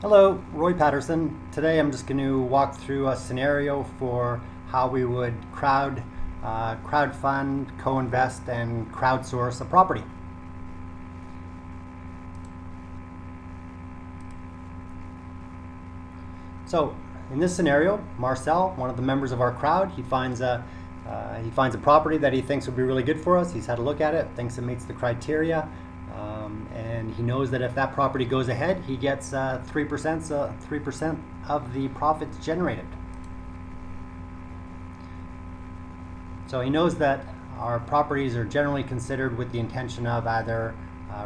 Hello, Roy Patterson. Today I'm just going to walk through a scenario for how we would crowdfund, co-invest, and crowdsource a property. So in this scenario, Marcel, one of the members of our crowd, he finds a property that he thinks would be really good for us. He's had a look at it, thinks it meets the criteria. And he knows that if that property goes ahead, he gets 3% of the profits generated. So he knows that our properties are generally considered with the intention of either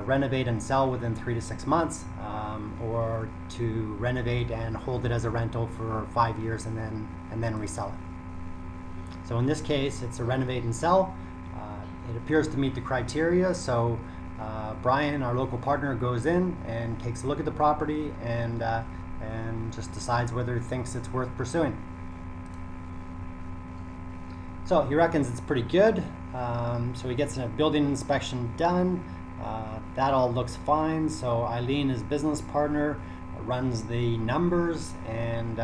renovate and sell within 3 to 6 months, or to renovate and hold it as a rental for 5 years and then resell it. So in this case, it's a renovate and sell. It appears to meet the criteria, so Brian, our local partner, goes in and takes a look at the property and just decides whether he thinks it's worth pursuing. So he reckons it's pretty good. So he gets a building inspection done. That all looks fine. So Eileen, his business partner, runs the numbers, and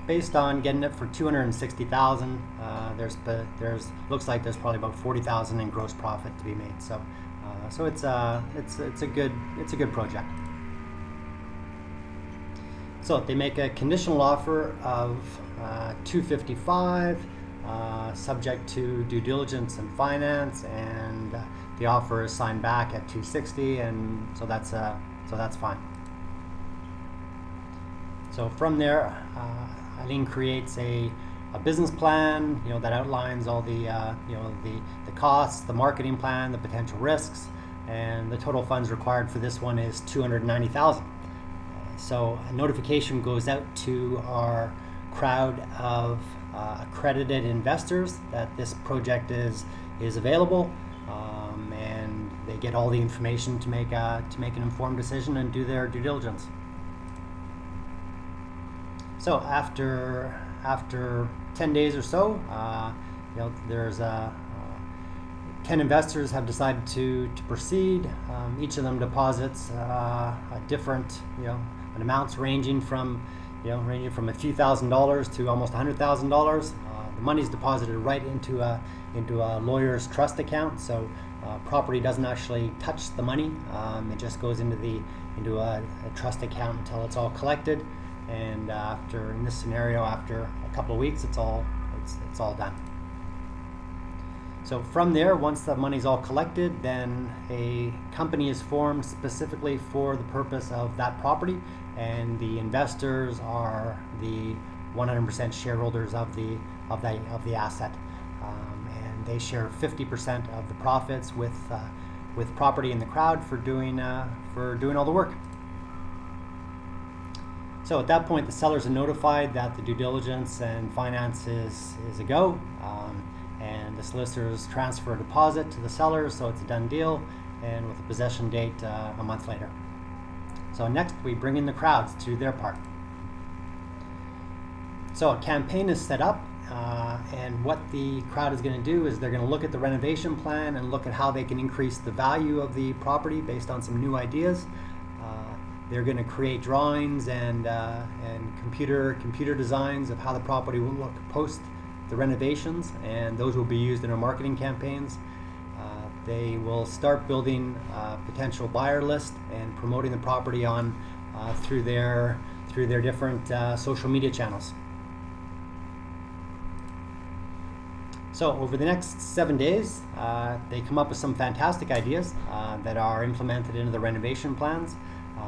based on getting it for $260,000, looks like there's probably about $40,000 in gross profit to be made. So it's a good project. So they make a conditional offer of $255, subject to due diligence and finance, and the offer is signed back at $260, and so that's fine. So from there, Eileen creates a business plan, that outlines all the the costs, the marketing plan, the potential risks, and the total funds required for this one is $290,000. So a notification goes out to our crowd of accredited investors that this project is available, and they get all the information to make an informed decision and do their due diligence. So after 10 days or so, there's 10 investors have decided to proceed. Each of them deposits a different, an amounts ranging from a few $1,000s to almost $100,000. The money's deposited right into a lawyer's trust account, so property doesn't actually touch the money. It just goes into a trust account until it's all collected. And in this scenario, after a couple of weeks, it's all done. So from there, once the money's all collected, then a company is formed specifically for the purpose of that property, and the investors are the 100% shareholders of the asset, and they share 50% of the profits with property in the crowd for doing all the work. So at that point, the sellers are notified that the due diligence and finance is a go, and the solicitors transfer a deposit to the sellers, so it's a done deal, and with a possession date a month later. So next, we bring in the crowds to do their part. So a campaign is set up, and what the crowd is going to do is they're going to look at the renovation plan and look at how they can increase the value of the property based on some new ideas. They're going to create drawings and computer designs of how the property will look post the renovations, and those will be used in our marketing campaigns. They will start building a potential buyer list and promoting the property on through their different social media channels. So over the next 7 days, they come up with some fantastic ideas that are implemented into the renovation plans.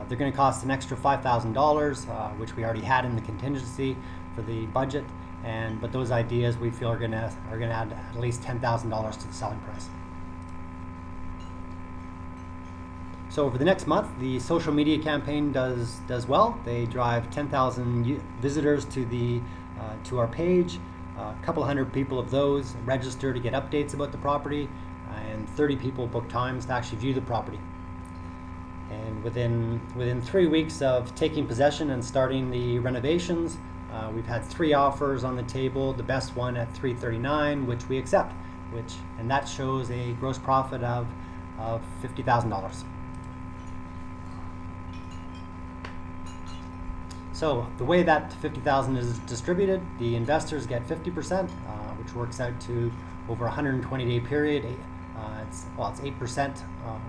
They're going to cost an extra $5,000, which we already had in the contingency for the budget, but those ideas we feel are going to add at least $10,000 to the selling price. So over the next month, the social media campaign does well. They drive 10,000 visitors to our page. A couple hundred people of those register to get updates about the property, and 30 people book times to actually view the property. And within 3 weeks of taking possession and starting the renovations, we've had 3 offers on the table. The best one at $339,000, which we accept, and that shows a gross profit of $50,000. So the way that 50,000 is distributed, the investors get 50%, which works out to over a 120-day period. It's 8%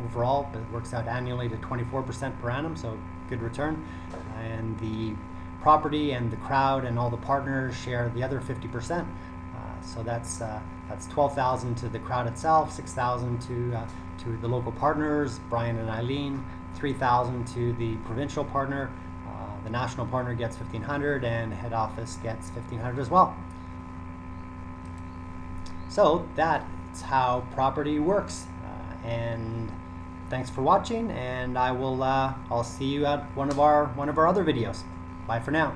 overall, but it works out annually to 24% per annum, so good return. And the property and the crowd and all the partners share the other 50%. So that's 12,000 to the crowd itself, 6,000 to the local partners, Brian and Eileen, 3,000 to the provincial partner. The national partner gets 1,500, and head office gets 1,500 as well. So that's how PROPERTiii works. And thanks for watching, and I'll see you at one of our other videos. Bye for now.